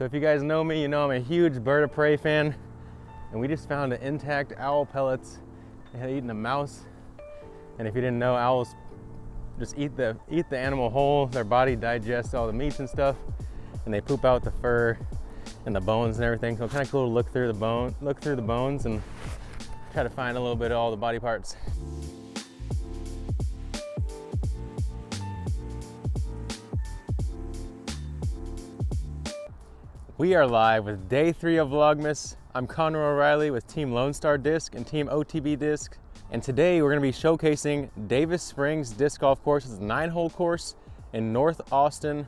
So if you guys know me, you know I'm a huge bird of prey fan, and we just found an intact owl pellets. They had eaten a mouse, and if you didn't know, owls just eat the animal whole. Their body digests all the meats and stuff, and they poop out the fur and the bones and everything. So it's kind of cool to look through the bones and try to find a little bit of all the body parts. We are live with day 3 of Vlogmas. I'm Connor O'Reilly with Team Lone Star Disc and Team OTB Discs. And today we're gonna be showcasing Davis Springs Disc Golf Course. It's a 9-hole course in North Austin.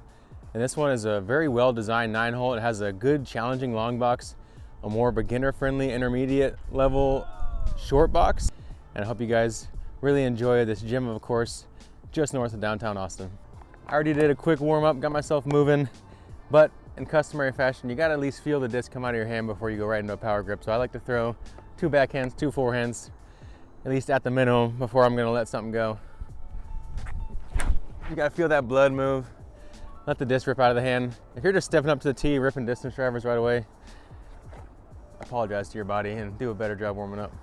And this one is a very well-designed 9-hole. It has a good challenging long box, a more beginner-friendly intermediate level short box. And I hope you guys really enjoy this gem of a course just north of downtown Austin. I already did a quick warm-up, got myself moving, but in customary fashion, you gotta at least feel the disc come out of your hand before you go right into a power grip. So I like to throw 2 backhands, 2 forehands, at least at the minimum, before I'm gonna let something go. You gotta feel that blood move, let the disc rip out of the hand. If you're just stepping up to the tee, ripping distance drivers right away, apologize to your body and do a better job warming up.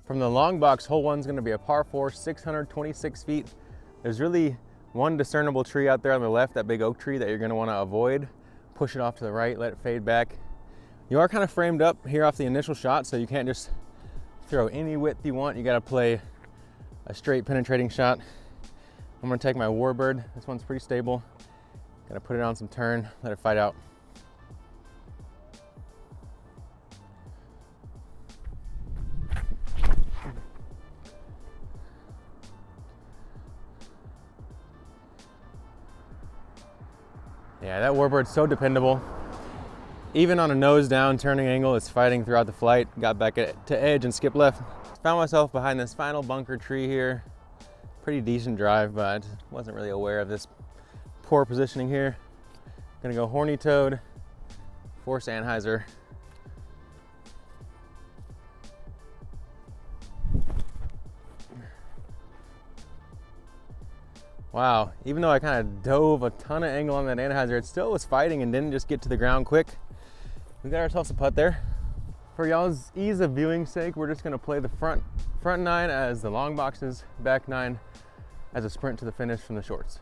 From the long box, hole 1 is going to be a par 4, 626 feet. There's really one discernible tree out there on the left, that big oak tree that you're going to want to avoid. Push it off to the right, let it fade back. You are kind of framed up here off the initial shot, so you can't just throw any width you want. You got to play a straight penetrating shot. I'm going to take my Warbird. This one's pretty stable. Got to put it on some turn, let it fight out. Yeah, that Warbird's so dependable. Even on a nose down turning angle, it's fighting throughout the flight. Got back to edge and skipped left. Found myself behind this final bunker tree here. Pretty decent drive, but I just wasn't really aware of this poor positioning here. Gonna go horny toad, force Anheuser. Wow, even though I kind of dove a ton of angle on that Anheuser, it still was fighting and didn't just get to the ground quick. We got ourselves a putt there. For y'all's ease of viewing sake, we're just gonna play the front 9 as the long boxes, back 9 as a sprint to the finish from the shorts.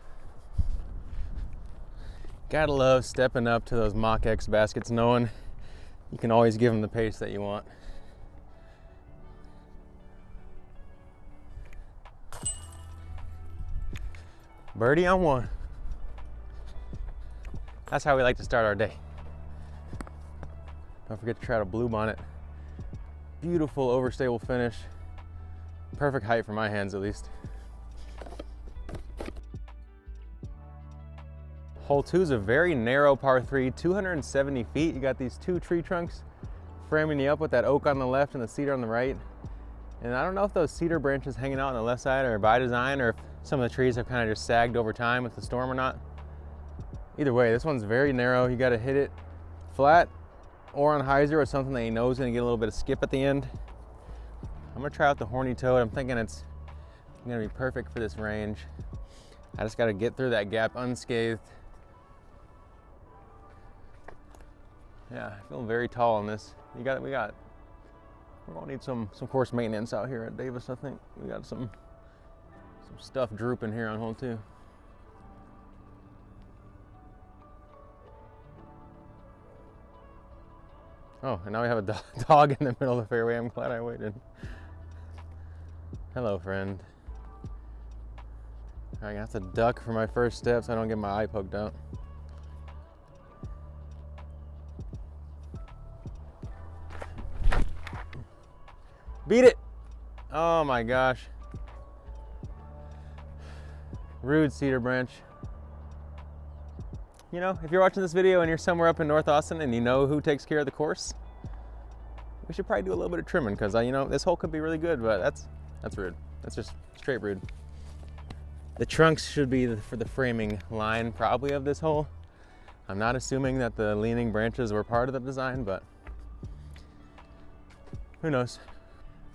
Gotta love stepping up to those Mach X baskets, knowing you can always give them the pace that you want. Birdie on 1. That's how we like to start our day. Don't forget to try to blue bonnet. Beautiful overstable finish. Perfect height for my hands at least. Hole 2 is a very narrow par 3, 270 feet. You got these 2 tree trunks framing you up with that oak on the left and the cedar on the right. And I don't know if those cedar branches hanging out on the left side are by design or if some of the trees have kind of just sagged over time with the storm or not. Either way, this one's very narrow. You got to hit it flat or on hyzer or something that you know is going to get a little bit of skip at the end. I'm going to try out the horny toad. I'm thinking it's going to be perfect for this range. I just got to get through that gap unscathed. Yeah, I feel very tall on this. We're gonna need some course maintenance out here at Davis. I think we got some stuff drooping here on hole 2. Oh, and now we have a dog in the middle of the fairway. I'm glad I waited. Hello, friend. I have to duck for my first step so I don't get my eye poked out. Beat it! Oh my gosh. Rude cedar branch. You know, if you're watching this video and you're somewhere up in North Austin and you know who takes care of the course, we should probably do a little bit of trimming because, you know, this hole could be really good, but that's rude. That's just straight rude. The trunks should be for the framing line probably of this hole. I'm not assuming that the leaning branches were part of the design, but who knows?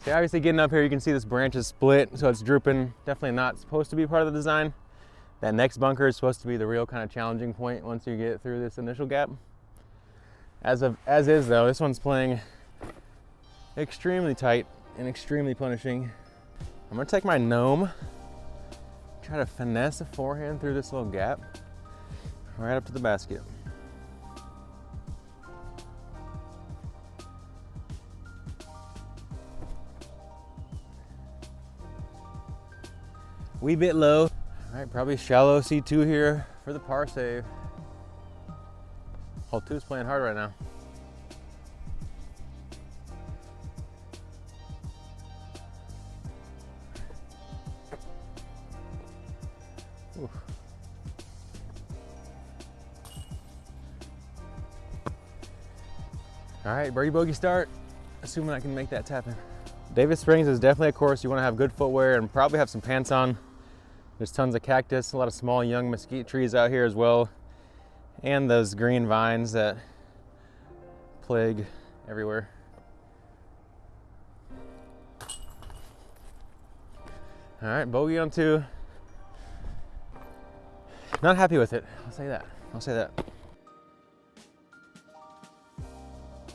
Okay, obviously getting up here, you can see this branch is split, so it's drooping. Definitely not supposed to be part of the design. That next bunker is supposed to be the real kind of challenging point once you get through this initial gap. As is though, this one's playing extremely tight and extremely punishing. I'm gonna take my gnome, try to finesse a forehand through this little gap, right up to the basket. Wee bit low. All right, probably shallow C2 here for the par save. Hole 2 is playing hard right now. Oof. All right, birdie bogey start, assuming I can make that tap in. Davis Springs is definitely a course you want to have good footwear and probably have some pants on. There's tons of cactus, a lot of small young mesquite trees out here as well, and those green vines that plague everywhere. All right, bogey on 2. Not happy with it, I'll say that.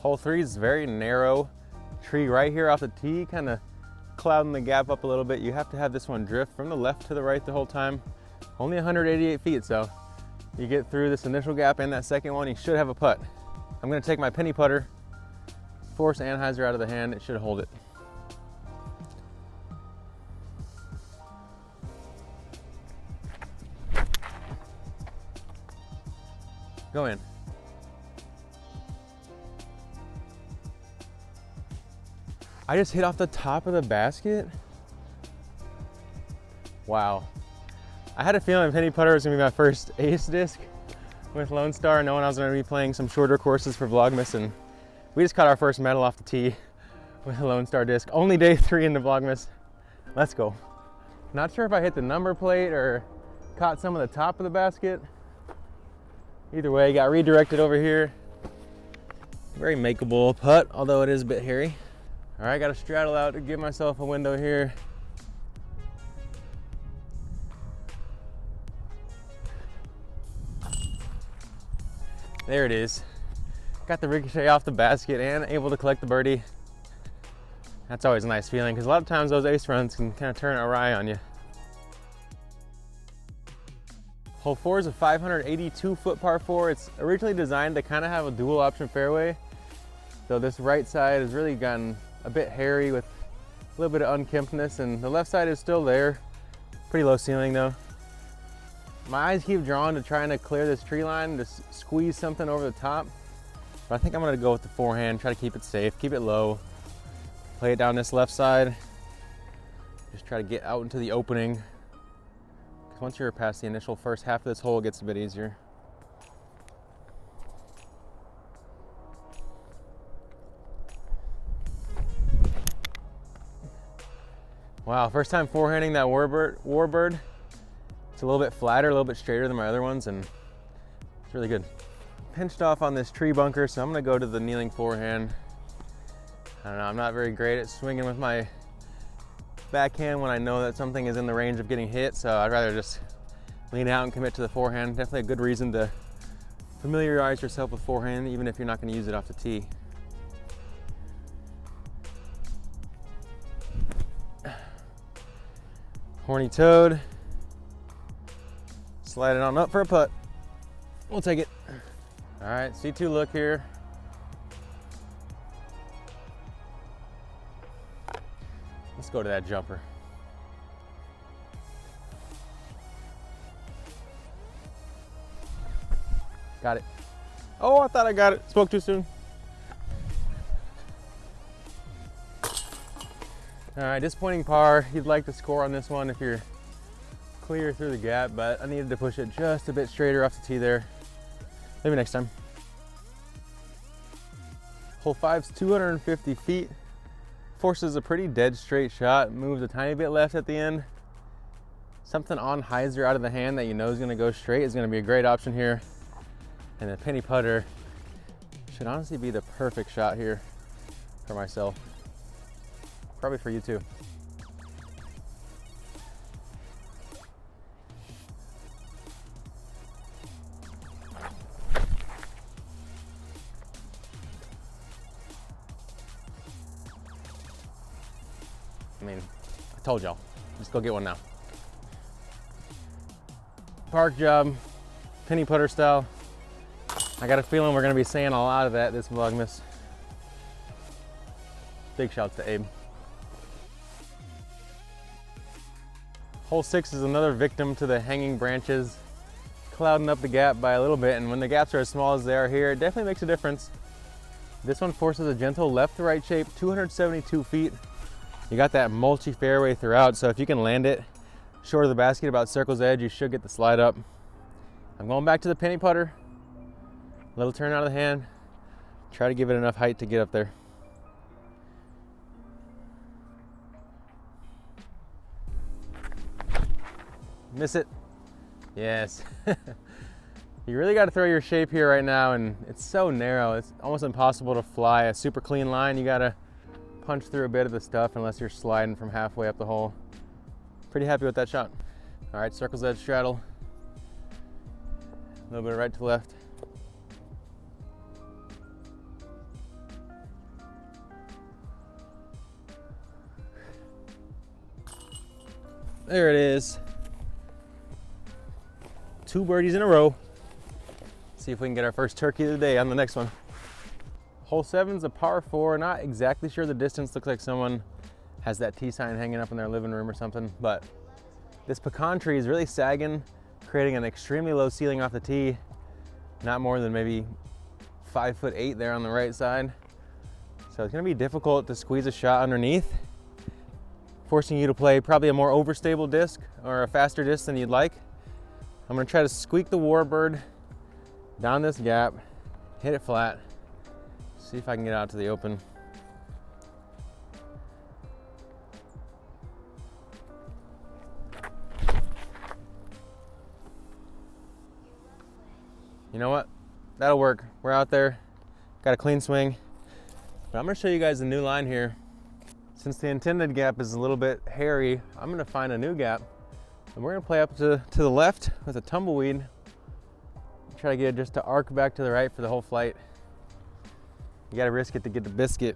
Hole 3 is very narrow. Tree right here off the tee, kind of clouding the gap up a little bit. You have to have this one drift from the left to the right the whole time. Only 188 feet, so you get through this initial gap and that second one, you should have a putt. I'm gonna take my penny putter, force Anheuser out of the hand. It should hold it. Go in. I just hit off the top of the basket. Wow. I had a feeling penny putter was gonna be my first ace disc with Lone Star, knowing I was gonna be playing some shorter courses for Vlogmas, and we just caught our first medal off the tee with a Lone Star disc. Only day 3 in the Vlogmas. Let's go. Not sure if I hit the number plate or caught some of the top of the basket. Either way, got redirected over here. Very makeable putt, although it is a bit hairy. All right, got to straddle out to give myself a window here. There it is. Got the ricochet off the basket and able to collect the birdie. That's always a nice feeling because a lot of times those ace runs can kind of turn awry on you. Hole 4 is a 582-foot par 4. It's originally designed to kind of have a dual option fairway. So this right side has really gotten a bit hairy with a little bit of unkemptness, and the left side is still there. Pretty low ceiling though. My eyes keep drawn to trying to clear this tree line, to squeeze something over the top. But I think I'm gonna go with the forehand, try to keep it safe, keep it low. Play it down this left side. Just try to get out into the opening. Because once you're past the initial first half of this hole, it gets a bit easier. Wow, first time forehanding that warbird. It's a little bit flatter, a little bit straighter than my other ones, and it's really good. Pinched off on this tree bunker, so I'm gonna go to the kneeling forehand. I don't know, I'm not very great at swinging with my backhand when I know that something is in the range of getting hit, so I'd rather just lean out and commit to the forehand. Definitely a good reason to familiarize yourself with forehand, even if you're not gonna use it off the tee. Horny toad. Slide it on up for a putt. We'll take it. All right, C2 look here. Let's go to that jumper. Got it. Oh, I thought I got it. Spoke too soon. All right, disappointing par. You'd like to score on this one if you're clear through the gap, but I needed to push it just a bit straighter off the tee there. Maybe next time. Hole 5's 250 feet. Forces a pretty dead straight shot, moves a tiny bit left at the end. Something on hyzer out of the hand that you know is gonna go straight is gonna be a great option here. And the penny putter should honestly be the perfect shot here for myself. Probably for you too. I mean, I told y'all, just go get one now. Park job, penny putter style. I got a feeling we're gonna be seeing a lot of that this Vlogmas. Big shouts to Abe. Hole 6 is another victim to the hanging branches, clouding up the gap by a little bit, and when the gaps are as small as they are here, it definitely makes a difference. This one forces a gentle left to right shape, 272 feet. You got that mulchy fairway throughout, so if you can land it short of the basket about circle's edge, you should get the slide up. I'm going back to the penny putter. Little turn out of the hand. Try to give it enough height to get up there. Miss it. Yes. You really got to throw your shape here right now, and it's so narrow. It's almost impossible to fly a super clean line. You got to punch through a bit of the stuff unless you're sliding from halfway up the hole. Pretty happy with that shot. All right, circle's edge straddle. A little bit of right to left. There it is. 2 birdies in a row. See if we can get our first turkey of the day on the next one. Hole 7's a par 4. Not exactly sure the distance. Looks like someone has that T sign hanging up in their living room or something, but this pecan tree is really sagging, creating an extremely low ceiling off the tee. Not more than maybe 5'8" there on the right side. So it's gonna be difficult to squeeze a shot underneath, forcing you to play probably a more overstable disc or a faster disc than you'd like. I'm gonna try to squeak the warbird down this gap, hit it flat, see if I can get out to the open. You know what? That'll work. We're out there, got a clean swing. But I'm gonna show you guys the new line here. Since the intended gap is a little bit hairy, I'm gonna find a new gap. And we're gonna play up to the left with a tumbleweed. Try to get it just to arc back to the right for the whole flight. You gotta risk it to get the biscuit.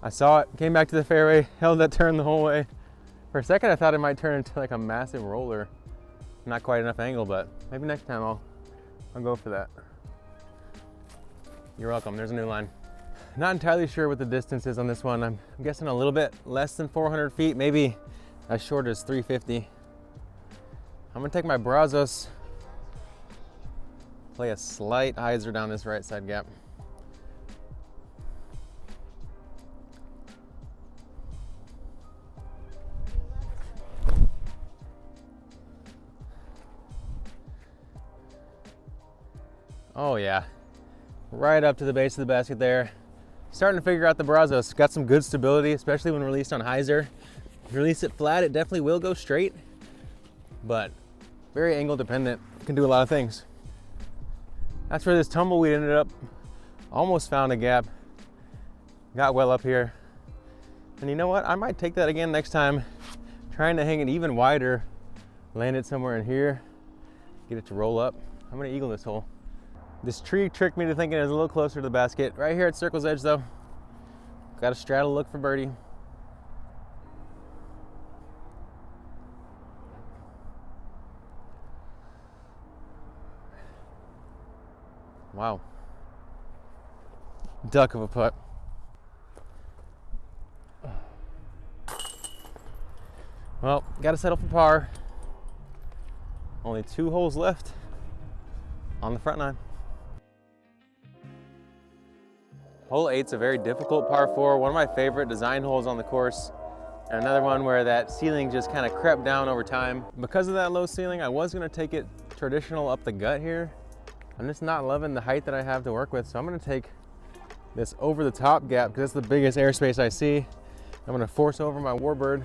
I saw it, came back to the fairway, held that turn the whole way. For a second I thought it might turn into like a massive roller. Not quite enough angle, but maybe next time I'll go for that. You're welcome, there's a new line. Not entirely sure what the distance is on this one. I'm guessing a little bit less than 400 feet, maybe as short as 350. I'm gonna take my Brazos, play a slight hyzer down this right side gap. Oh yeah, right up to the base of the basket there. Starting to figure out the Brazos. Got some good stability, especially when released on hyzer. If you release it flat, it definitely will go straight, but very angle dependent. Can do a lot of things. That's where this tumbleweed ended up. Almost found a gap. Got well up here. And you know what? I might take that again next time. Trying to hang it even wider. Land it somewhere in here. Get it to roll up. I'm gonna eagle this hole. This tree tricked me to thinking it was a little closer to the basket. Right here at circle's edge though. Got to straddle, look for birdie. Wow. Duck of a putt. Well, got to settle for par. Only 2 holes left on the front nine. Hole 8's a very difficult par 4, one of my favorite design holes on the course, and another one where that ceiling just kind of crept down over time. Because of that low ceiling, I was going to take it traditional up the gut here. I'm just not loving the height that I have to work with, so I'm going to take this over the top gap because that's the biggest airspace I see. I'm going to force over my warbird,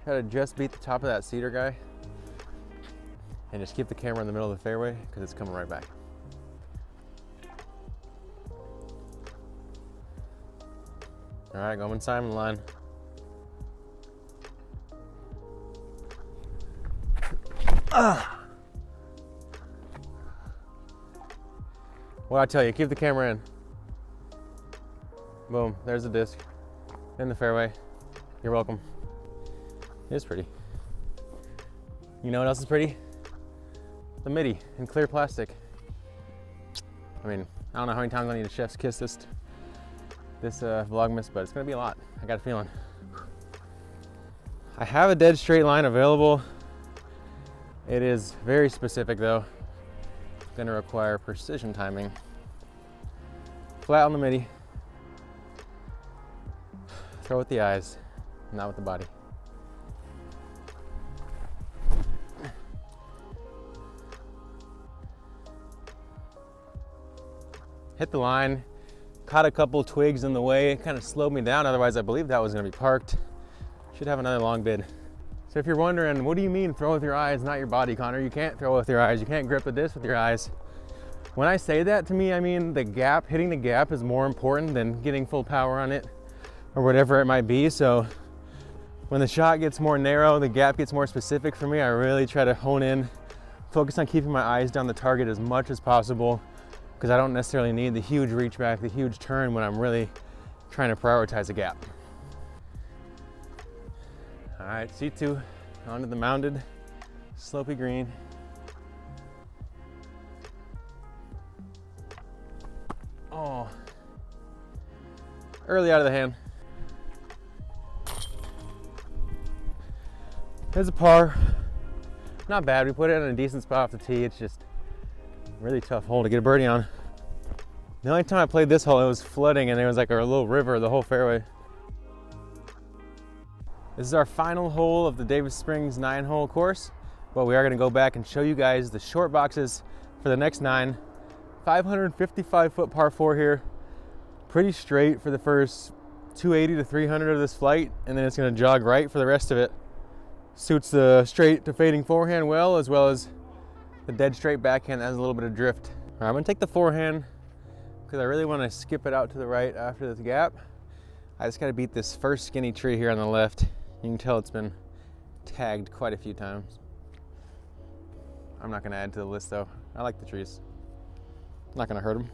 Try to just beat the top of that cedar guy. And just keep the camera in the middle of the fairway because it's coming right back. All right, going inside the line. What I tell you, keep the camera in. Boom, there's the disc in the fairway. You're welcome. It is pretty. You know what else is pretty? The midi in clear plastic. I mean, I don't know how many times I need a chef's kiss this Vlogmas, but it's gonna be a lot. I got a feeling. I have a dead straight line available. It is very specific though. It's gonna require precision timing. Flat on the midi. Throw with the eyes, not with the body. Hit the line, caught a couple twigs in the way, it kind of slowed me down, otherwise I believe that was gonna be parked. Should have another long bid. So if you're wondering, what do you mean throw with your eyes, not your body, Connor? You can't throw with your eyes, you can't grip the disc with your eyes. When I say that, to me, I mean the gap, hitting the gap is more important than getting full power on it or whatever it might be. So when the shot gets more narrow, the gap gets more specific for me, I really try to hone in, focus on keeping my eyes down the target as much as possible, because I don't necessarily need the huge reach back, the huge turn when I'm really trying to prioritize a gap. All right, C2, onto the mounded, slopey green. Oh, early out of the hand. There's a par, not bad. We put it in a decent spot off the tee. It's just really tough hole to get a birdie on. The only time I played this hole, it was flooding and there was like a little river the whole fairway. This is our final hole of the Davis Springs 9-hole course, but we are going to go back and show you guys the short boxes for the next 9. 555-foot par 4 here, pretty straight for the first 280 to 300 of this flight, and then it's going to jog right for the rest of it. Suits the straight to fading forehand well as the dead straight backhand that has a little bit of drift. All right, I'm going to take the forehand because I really want to skip it out to the right after this gap. I just got to beat this first skinny tree here on the left. You can tell it's been tagged quite a few times. I'm not going to add to the list though. I like the trees. Not going to hurt them.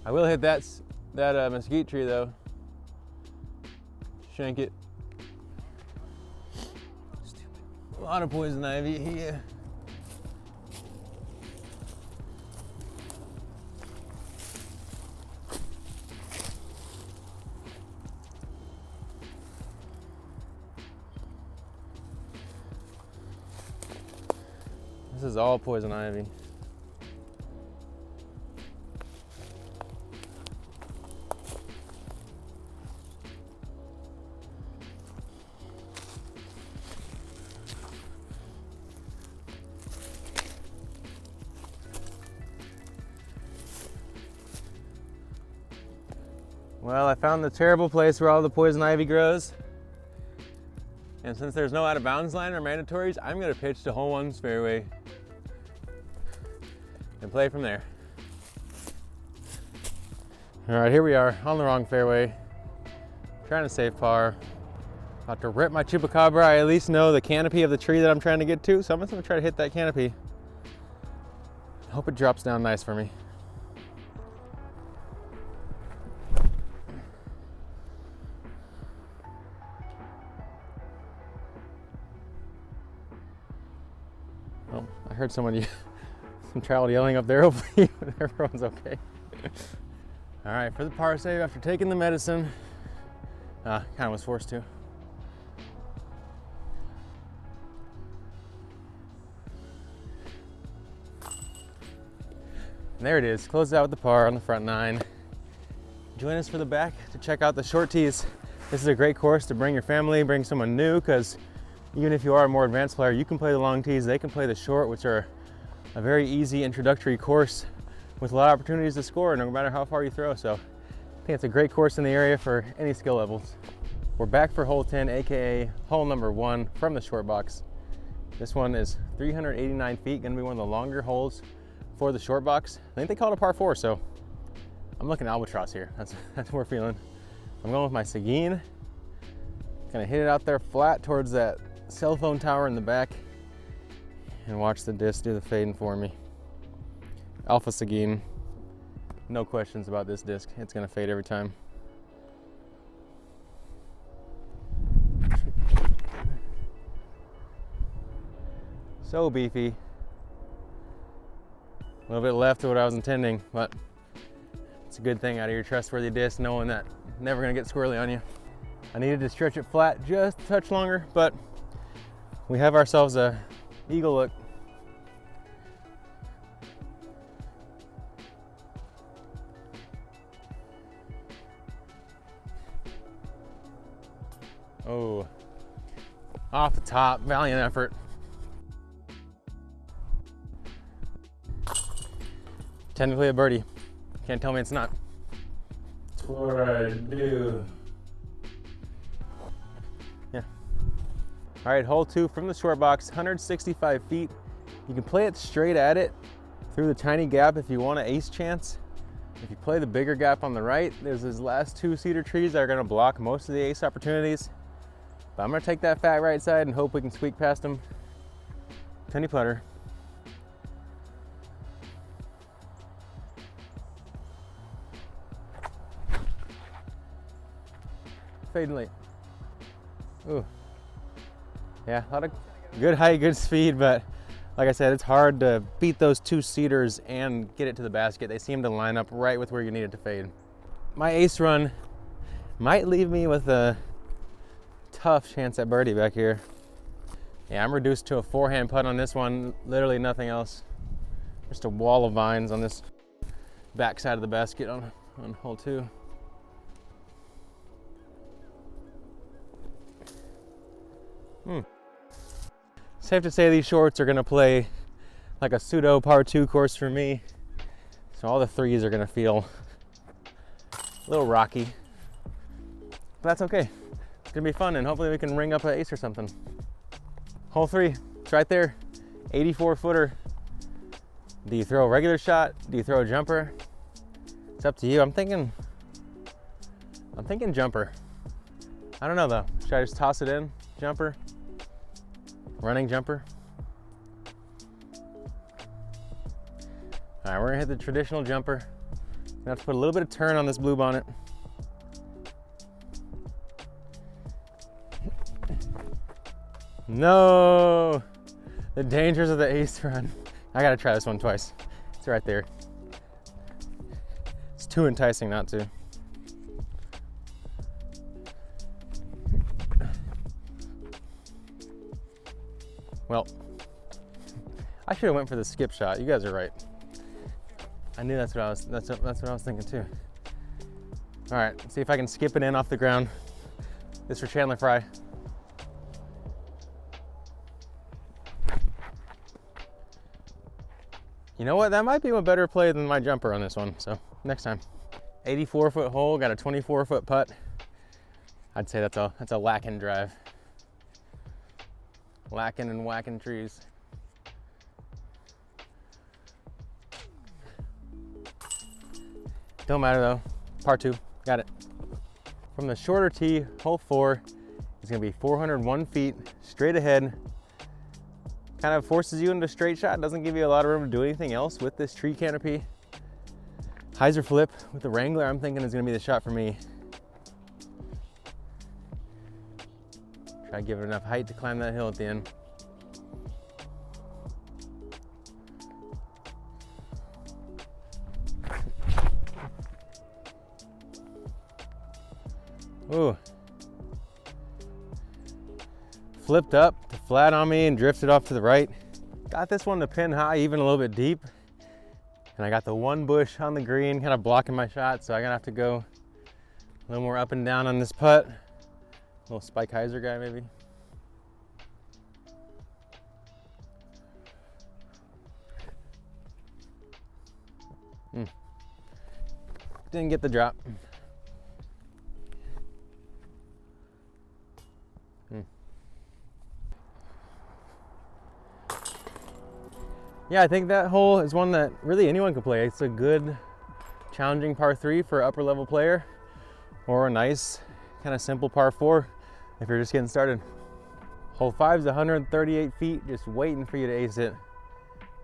I will hit that mesquite tree though. Shank it. Stupid. A lot of poison ivy here. This is all poison ivy. Well, I found the terrible place where all the poison ivy grows. And since there's no out of bounds line or mandatories, I'm gonna pitch to hole one's fairway and play from there. All right, here we are on the wrong fairway, trying to save par. About to rip my chupacabra. I at least know the canopy of the tree that I'm trying to get to, so I'm just gonna try to hit that canopy. Hope it drops down nice for me. Oh, I heard some child yelling up there. Hopefully everyone's okay. All right, for the par save after taking the medicine. Kind of was forced to. And there it is, closes out with the par on the front 9. Join us for the back to check out the short tees. This is a great course to bring your family, bring someone new, because even if you are a more advanced player, you can play the long tees, they can play the short, which are a very easy introductory course with a lot of opportunities to score no matter how far you throw. So I think it's a great course in the area for any skill levels. We're back for hole 10, AKA hole number 1 from the short box. This one is 389 feet, gonna be one of the longer holes for the short box. I think they call it a par 4, so I'm looking albatross here. That's what we're feeling. I'm going with my Seguin. Gonna hit it out there flat towards that cell phone tower in the back and watch the disc do the fading for me. Alpha Seguin. No questions about this disc. It's gonna fade every time. So beefy. A little bit left of what I was intending, but it's a good thing out of your trustworthy disc, knowing that never gonna get squirrely on you. I needed to stretch it flat just a touch longer, but we have ourselves a eagle look. Oh, off the top, valiant effort. Technically a birdie. Can't tell me it's not. That's what I do. Yeah. All right, hole 2 from the short box, 165 feet. You can play it straight at it through the tiny gap if you want an ace chance. If you play the bigger gap on the right, there's these last 2 cedar trees that are gonna block most of the ace opportunities. But I'm gonna take that fat right side and hope we can squeak past them. Penny putter. Fading late. Ooh. Yeah, a lot of good height, good speed, but like I said, it's hard to beat those 2 cedars and get it to the basket. They seem to line up right with where you need it to fade. My ace run might leave me with a tough chance at birdie back here. Yeah, I'm reduced to a 4-hand putt on this one, literally nothing else. Just a wall of vines on this back side of the basket on hole 2. Safe to say these shorts are gonna play like a pseudo par 2 course for me. So all the threes are gonna feel a little rocky, but that's okay. It's gonna be fun and hopefully we can ring up an ace or something. Hole 3, it's right there, 84 footer. Do you throw a regular shot? Do you throw a jumper? It's up to you. I'm thinking jumper. I don't know though. Should I just toss it in? Jumper? Running jumper? All right, we're gonna hit the traditional jumper. Gonna have to put a little bit of turn on this blue bonnet. No! The dangers of the ace run. I gotta try this one twice. It's right there. It's too enticing not to. Well, I should have went for the skip shot. You guys are right. I knew that's what I was thinking too. All right, let's see if I can skip it in off the ground. This for Chandler Fry. You know what? That might be a better play than my jumper on this one. So next time. 84-foot hole, got a 24-foot putt. I'd say that's a lacking drive. Lacking and whacking trees. Don't matter though. Par 2, got it. From the shorter tee, hole 4 is gonna be 401 feet, straight ahead. Kind of forces you into a straight shot, doesn't give you a lot of room to do anything else with this tree canopy. Hyzer flip with the Wrangler, I'm thinking is gonna be the shot for me. Try to give it enough height to climb that hill at the end. Ooh. Flipped up to flat on me and drifted off to the right. Got this one to pin high, even a little bit deep. And I got the one bush on the green kind of blocking my shot, so I'm gonna have to go a little more up and down on this putt. Little Spike Hyzer guy, maybe. Didn't get the drop. Yeah, I think that hole is one that really anyone could play. It's a good, challenging par 3 for an upper level player, or a nice, kind of simple par 4 if you're just getting started. Hole 5 is 138 feet, just waiting for you to ace it.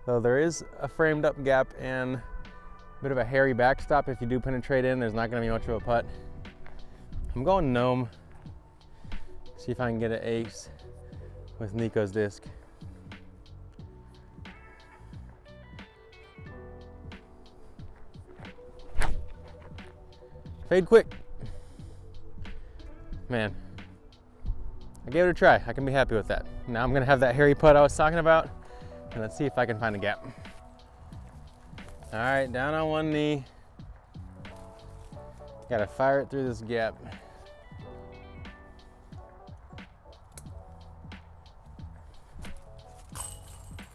Though there is a framed up gap and a bit of a hairy backstop. If you do penetrate in, there's not gonna be much of a putt. I'm going gnome. See if I can get an ace with Nico's disc. Fade quick. Man, I gave it a try. I can be happy with that. Now I'm gonna have that hairy putt I was talking about, and let's see if I can find a gap. All right, down on one knee. Gotta fire it through this gap.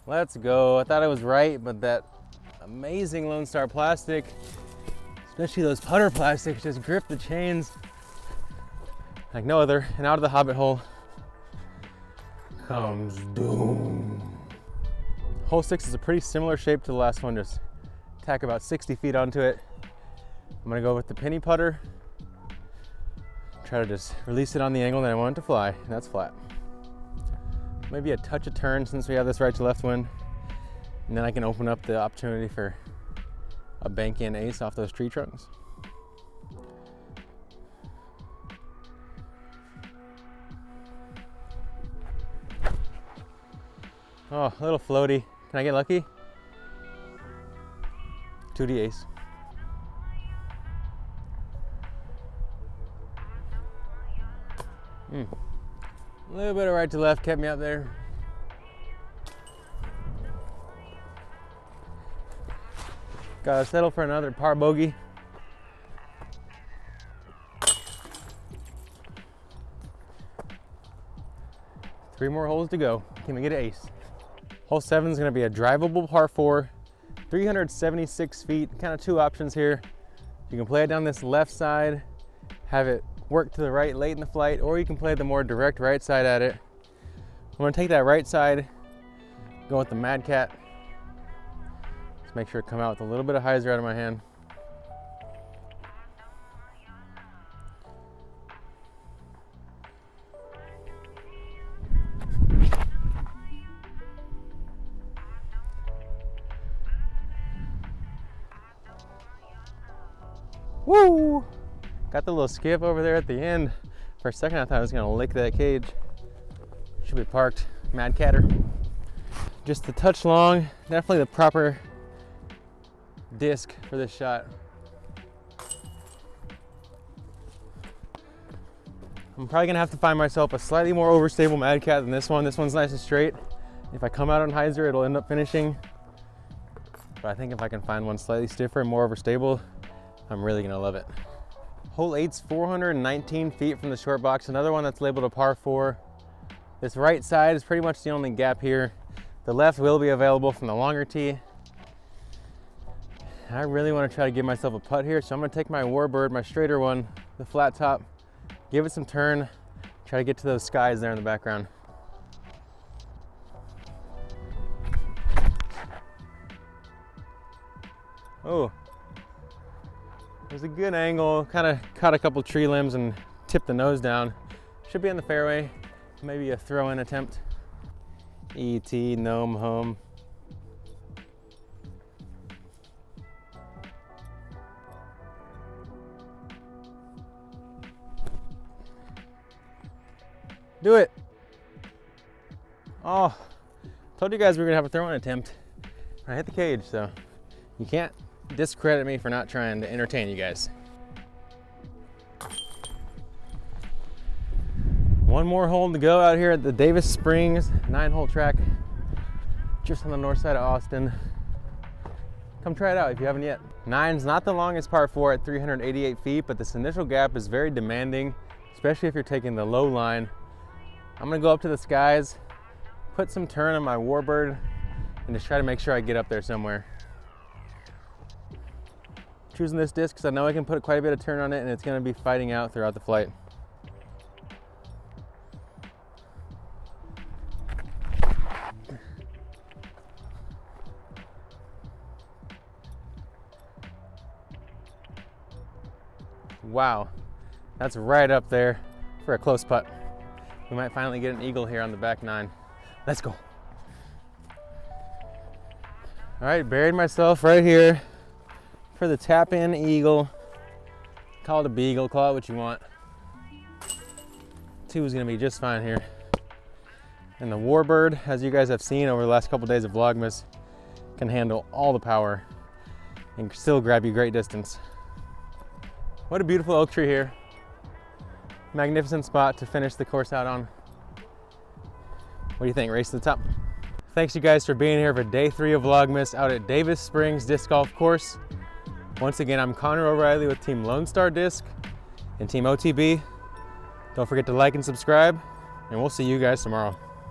Let's go. I thought I was right, but that amazing Lone Star plastic, especially those putter plastics, just grip the chains like no other. And out of the hobbit hole comes doom. Hole 6 is a pretty similar shape to the last one, just tack about 60 feet onto it. I'm gonna go with the penny putter, try to just release it on the angle that I want it to fly, and that's flat. Maybe a touch of turn since we have this right to left wind, and then I can open up the opportunity for a bank in ace off those tree trunks. Oh, a little floaty. Can I get lucky? 2D ace. A little bit of right to left kept me up there. Gotta settle for another par bogey. Three more holes to go. Can we get an ace? Hole 7 is gonna be a drivable par 4, 376 feet, kind of two options here. You can play it down this left side, have it work to the right late in the flight, or you can play the more direct right side at it. I'm gonna take that right side, go with the Mad Cat. Just make sure to come out with a little bit of hyzer out of my hand. Woo! Got the little skip over there at the end. For a second I thought I was gonna lick that cage. Should be parked. Mad Catter. Just a touch long. Definitely the proper disc for this shot. I'm probably gonna have to find myself a slightly more overstable Mad Cat than this one. This one's nice and straight. If I come out on hyzer, it'll end up finishing. But I think if I can find one slightly stiffer and more overstable, I'm really gonna love it. Hole 8's 419 feet from the short box, another one that's labeled a par 4. This right side is pretty much the only gap here. The left will be available from the longer tee. I really want to try to give myself a putt here, so I'm gonna take my Warbird, my straighter one, the flat top, give it some turn, try to get to those skies there in the background. Oh. There's a good angle, kind of caught a couple tree limbs and tipped the nose down. Should be in the fairway, maybe a throw-in attempt. E.T. Gnome home. Do it. Oh, told you guys we were gonna have a throw-in attempt. I hit the cage, so you can't discredit me for not trying to entertain you guys. One more hole to go out here at the Davis Springs 9-hole track, just on the north side of Austin. Come try it out if you haven't yet. 9's not the longest par 4 at 388 feet, but this initial gap is very demanding, especially if you're taking the low line. I'm gonna go up to the skies, put some turn on my Warbird, and just try to make sure I get up there somewhere. Choosing this disc because I know I can put quite a bit of turn on it and it's going to be fighting out throughout the flight. Wow, that's right up there for a close putt. We might finally get an eagle here on the back 9. Let's go. All right, buried myself right here for the tap in eagle. Call it a beagle, call it what you want. 2 is gonna be just fine here. And the warbird, as you guys have seen over the last couple days of Vlogmas, can handle all the power and still grab you great distance. What a beautiful oak tree here. Magnificent spot to finish the course out on. What do you think? Race to the top. Thanks you guys for being here for day 3 of Vlogmas out at Davis Springs Disc Golf Course. Once again, I'm Connor O'Reilly with Team Lone Star Disc and Team OTB. Don't forget to like and subscribe, and we'll see you guys tomorrow.